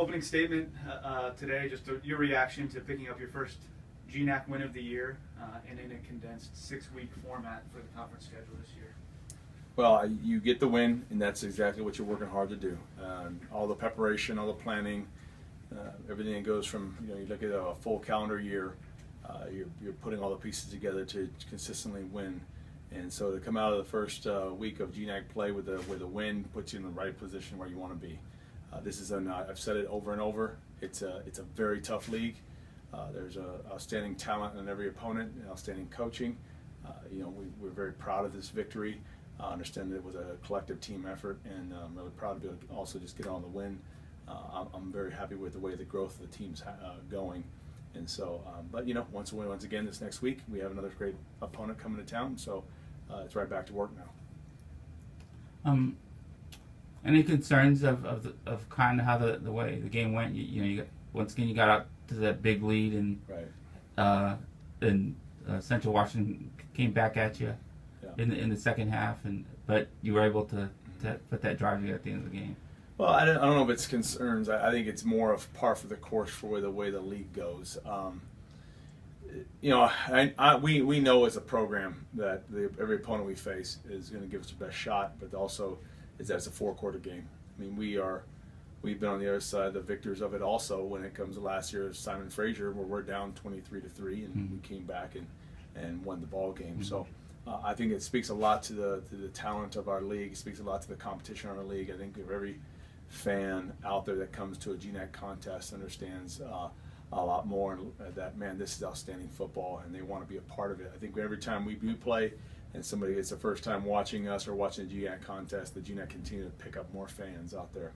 opening statement today, just your reaction to picking up your first GNAC win of the year and in a condensed 6-week format for the conference schedule this year. Well, you get the win, and that's exactly what you're working hard to do. All the preparation, all the planning, everything that goes from, you look at a full calendar year, you're putting all the pieces together to consistently win. And so to come out of the first week of GNAC play with a win puts you in the right position where you want to be. This is I've said it over and over. It's a very tough league. There's outstanding talent in every opponent, and outstanding coaching. We're very proud of this victory. I understand that it was a collective team effort, and I'm really proud to be able to also just get on the win. I'm very happy with the way the growth of the team's going. And so, but once again this next week, we have another great opponent coming to town. So it's right back to work now. Any concerns of kind of how the way the game went? You once again you got out to that big lead, and right. Central Washington came back at you in the second half, but you were able to put that drive together at the end of the game. Well, I don't know if it's concerns. I think it's more of par for the course for the way the league goes. We know as a program that every opponent we face is going to give us the best shot, but also is that it's a 4-quarter game. I mean, we've been on the other side, the victors of it also when it comes to last year's Simon Fraser, where we're down 23-3, and we came back and won the ball game. So I think it speaks a lot to the talent of our league. It speaks a lot to the competition in our league. I think every fan out there that comes to a GNAC contest understands a lot more that, man, this is outstanding football, and they want to be a part of it. I think every time we do play and somebody gets the first time watching us or watching the GNAC contest, the GNAC continue to pick up more fans out there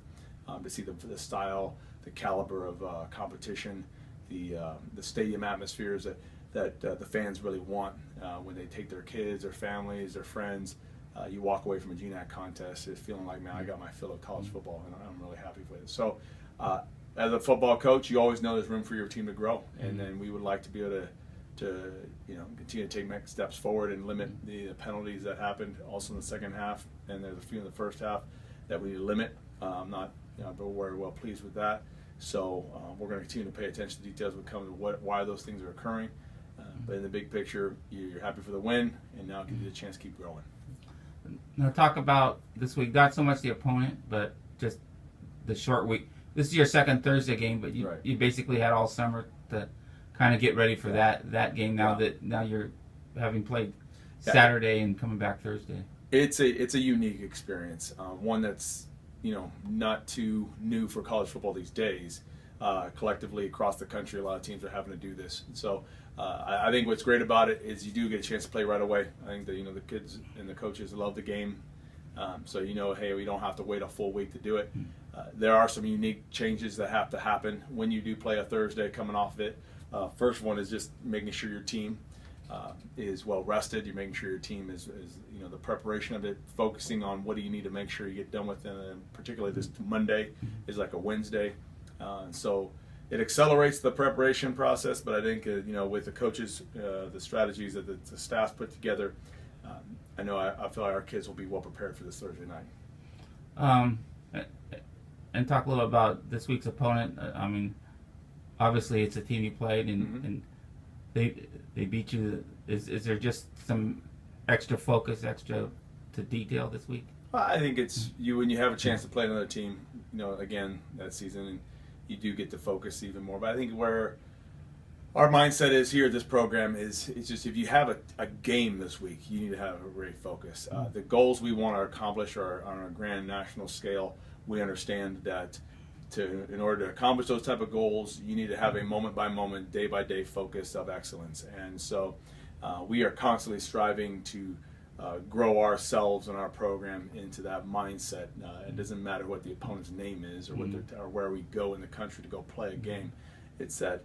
to see the style, the caliber of competition, the stadium atmospheres that the fans really want when they take their kids, their families, their friends. You walk away from a GNAC contest feeling like, man, I got my fill of college football, and I'm really happy with it. So as a football coach, you always know there's room for your team to grow, and then we would like to be able to continue to take next steps forward and limit the penalties that happened also in the second half, and there's a few in the first half that we limit. I'm not very well pleased with that. So we're going to continue to pay attention to details when it comes to why those things are occurring. But in the big picture, you're happy for the win, and now it gives you a chance to keep growing. Now talk about this week, not so much the opponent, but just the short week. This is your second Thursday game, but you basically had all summer to kind of get ready for that game. Now now you're having played Saturday and coming back Thursday. It's a unique experience, one that's not too new for college football these days. Collectively across the country, a lot of teams are having to do this. So I think what's great about it is you do get a chance to play right away. I think that the kids and the coaches love the game, so hey, we don't have to wait a full week to do it. There are some unique changes that have to happen when you do play a Thursday coming off of it. First one is just making sure your team is well rested. You're making sure your team is the preparation of it, focusing on what do you need to make sure you get done with it. And particularly this Monday is like a Wednesday. So it accelerates the preparation process, but I think with the coaches, the strategies that the staff put together, I feel like our kids will be well prepared for this Thursday night. And talk a little about this week's opponent. I mean, obviously it's a team you played, and they beat you. Is there just some extra focus, extra to detail this week? Well, I think it's when you have a chance to play another team, again that season. And you do get to focus even more. But I think where our mindset is here at this program is it's just if you have a game this week, you need to have a great focus. The goals we want to accomplish are on a grand national scale. We understand that in order to accomplish those type of goals, you need to have a moment-by-moment, day-by-day focus of excellence. And so we are constantly striving to grow ourselves and our program into that mindset. It doesn't matter what the opponent's name is or or where we go in the country to go play a game. It's that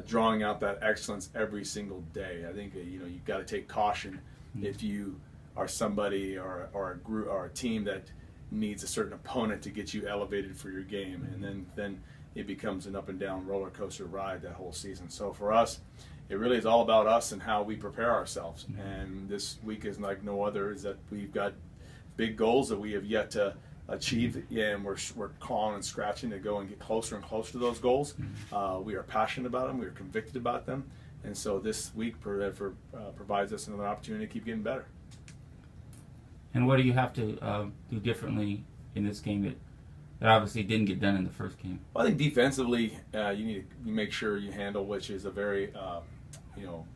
drawing out that excellence every single day. I think you've got to take caution if you are somebody or a group or a team that needs a certain opponent to get you elevated for your game, and then it becomes an up and down roller coaster ride that whole season. So for us, it really is all about us and how we prepare ourselves. And this week is like no other, is that we've got big goals that we have yet to achieve, and we're clawing and scratching to go and get closer and closer to those goals. We are passionate about them. We are convicted about them. And so this week provides us another opportunity to keep getting better. And what do you have to do differently in this game that obviously didn't get done in the first game? Well, I think defensively, you need to make sure you handle, which is a very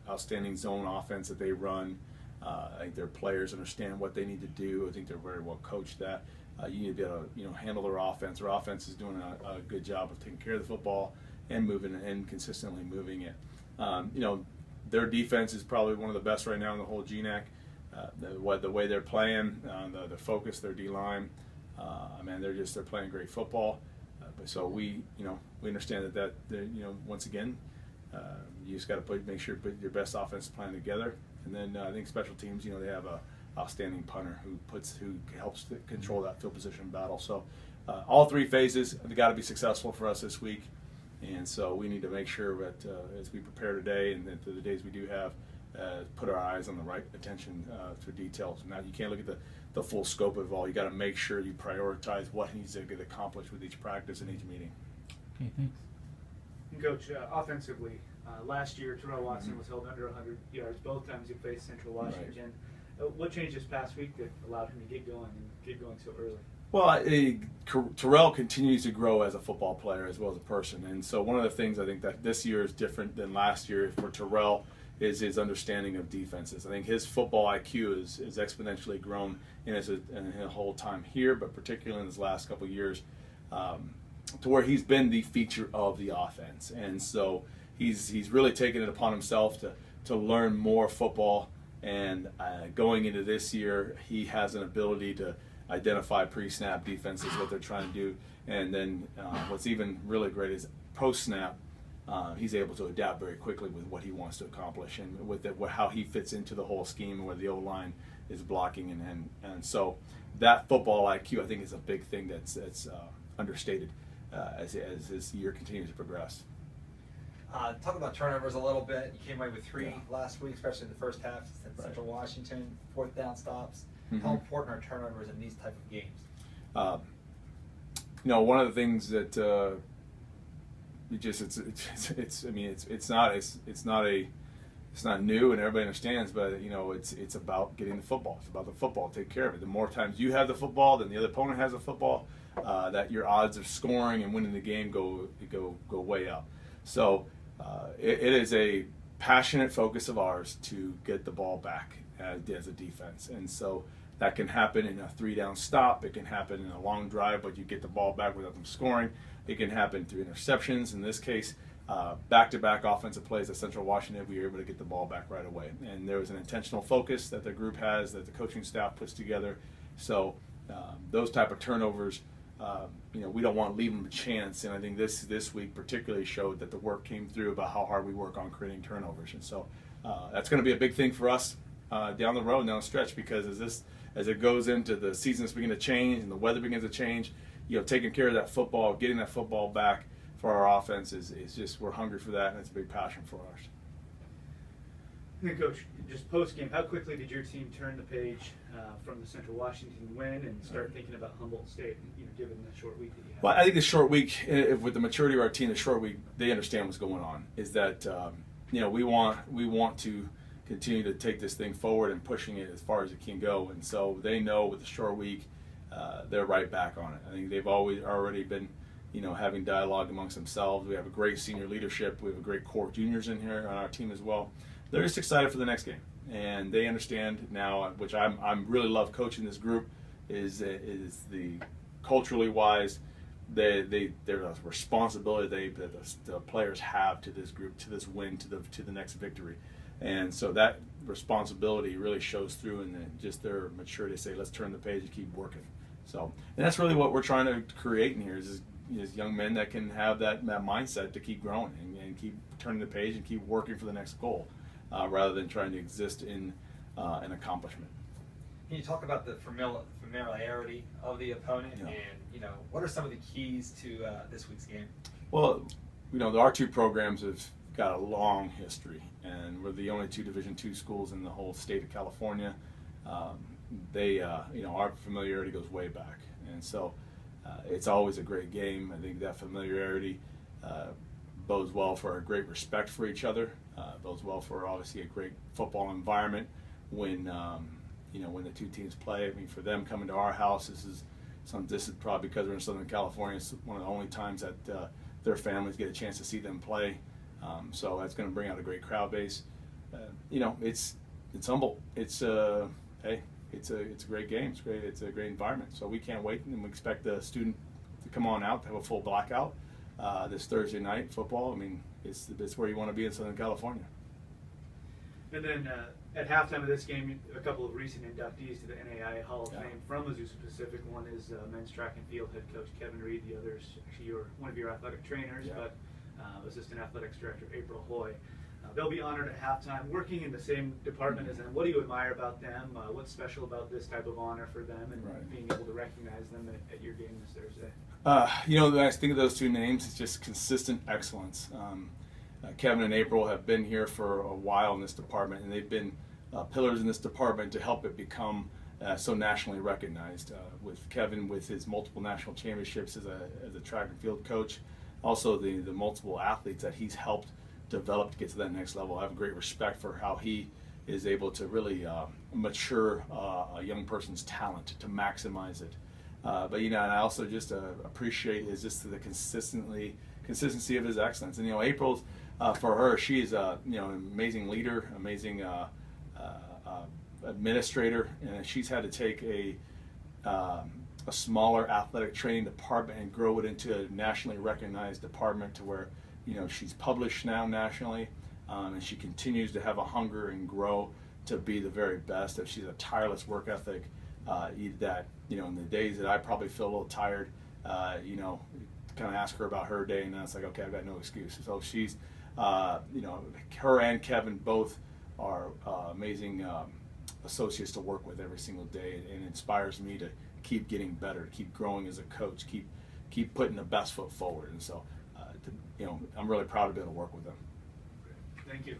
outstanding zone offense that they run. I think their players understand what they need to do. I think they're very well coached that. You need to be able to handle their offense. Their offense is doing a good job of taking care of the football and moving and consistently moving it. Their defense is probably one of the best right now in the whole GNAC. The way they're playing, the focus, their D-line, they're playing great football. So we understand that once again, you just got to make sure you put your best offensive plan together. And then I think special teams, they have a outstanding punter who helps to control that field position battle. So all three phases have got to be successful for us this week. And so we need to make sure that as we prepare today and the days we do have, put our eyes on the right attention to details. Now you can't look at the full scope of it all. You got to make sure you prioritize what needs to get accomplished with each practice and each meeting. Okay, thanks. And Coach, offensively, last year Terrell Watson was held under 100 yards both times he faced Central Washington. Right. What changed this past week that allowed him to get going so early? Well, Terrell continues to grow as a football player as well as a person. And so one of the things I think that this year is different than last year for Terrell is his understanding of defenses. I think his football IQ is exponentially grown in his whole time here, but particularly in his last couple of years, to where he's been the feature of the offense. And so he's really taken it upon himself to learn more football. And going into this year, he has an ability to identify pre-snap defenses, what they're trying to do. And then what's even really great is post-snap, he's able to adapt very quickly with what he wants to accomplish and with how he fits into the whole scheme where the O-line is blocking. And so that football IQ, I think, is a big thing that's understated as this year continues to progress. Talk about turnovers a little bit. You came away with 3 last week, especially in the first half at Central Washington, 4th down stops. How important are turnovers in these type of games? One of the things that it's not new and everybody understands, but it's about getting the football. It's about the football. Take care of it. The more times you have the football than the other opponent has the football, that your odds of scoring and winning the game go way up. So it is a passionate focus of ours to get the ball back as a defense. And so that can happen in a 3-down stop. It can happen in a long drive, but you get the ball back without them scoring. It can happen through interceptions. In this case, back-to-back offensive plays at Central Washington, we were able to get the ball back right away. And there was an intentional focus that the group has, that the coaching staff puts together. So those type of turnovers, we don't want to leave them a chance. And I think this week particularly showed that the work came through about how hard we work on creating turnovers. And so that's going to be a big thing for us down the road, down the stretch, because as it goes into the seasons begin to change and the weather begins to change, taking care of that football, getting that football back for our offense is just, we're hungry for that, and it's a big passion for ours. And then, Coach, just post-game, how quickly did your team turn the page from the Central Washington win and start thinking about Humboldt State, given the short week that you had? Well, I think the short week, with the maturity of our team, the short week, they understand what's going on. Is that we want to continue to take this thing forward and pushing it as far as it can go, and so they know with the short week, they're right back on it. I think they've already been, having dialogue amongst themselves. We have a great senior leadership. We have a great core of juniors in here on our team as well. They're just excited for the next game, and they understand now, which I'm really love coaching this group, is the culturally wise, there's a responsibility that the players have to this group, to this win, to the next victory. And so that responsibility really shows through in just their maturity to say, let's turn the page and keep working. So, and that's really what we're trying to create in here is young men that can have that mindset to keep growing and keep turning the page and keep working for the next goal, rather than trying to exist in an accomplishment. Can you talk about the familiarity of the opponent, and what are some of the keys to this week's game? Well, our 2 programs have got a long history, and we're the only 2 Division II schools in the whole state of California. Our familiarity goes way back, And so it's always a great game. I think that familiarity bodes well for a great respect for each other, bodes well for obviously a great football environment when when the two teams play. I mean, for them coming to our house, this is probably because we're in Southern California. It's one of the only times that their families get a chance to see them play. So that's going to bring out a great crowd base. It's humble. It's it's a great game. It's great. It's a great environment. So we can't wait, and we expect the student to come on out to have a full blackout this Thursday night football. I mean, it's where you want to be in Southern California. And then at halftime of this game, a couple of recent inductees to the NAIA Hall of Fame from Azusa Pacific. One is men's track and field head coach Kevin Reed. The other is actually one of your athletic trainers, but assistant athletics director April Hoy. They'll be honored at halftime, working in the same department as them. What do you admire about them? What's special about this type of honor for them, and being able to recognize them at your game this Thursday? When I think of those two names, it's just consistent excellence. Kevin and April have been here for a while in this department, and they've been pillars in this department to help it become so nationally recognized. With Kevin, with his multiple national championships as a track and field coach, also the multiple athletes that he's helped develop to get to that next level. I have a great respect for how he is able to really mature a young person's talent to maximize it. But and I also just appreciate the consistency of his excellence. And April's for her, she's an amazing leader, amazing administrator, and she's had to take a smaller athletic training department and grow it into a nationally recognized department to where she's published now nationally, and she continues to have a hunger and grow to be the very best. She's a tireless work ethic that in the days that I probably feel a little tired, kind of ask her about her day, and then it's like, okay, I've got no excuse. So she's her and Kevin both are amazing associates to work with every single day, and it inspires me to keep getting better, keep growing as a coach, keep putting the best foot forward. And so I'm really proud to be able to work with them. Thank you.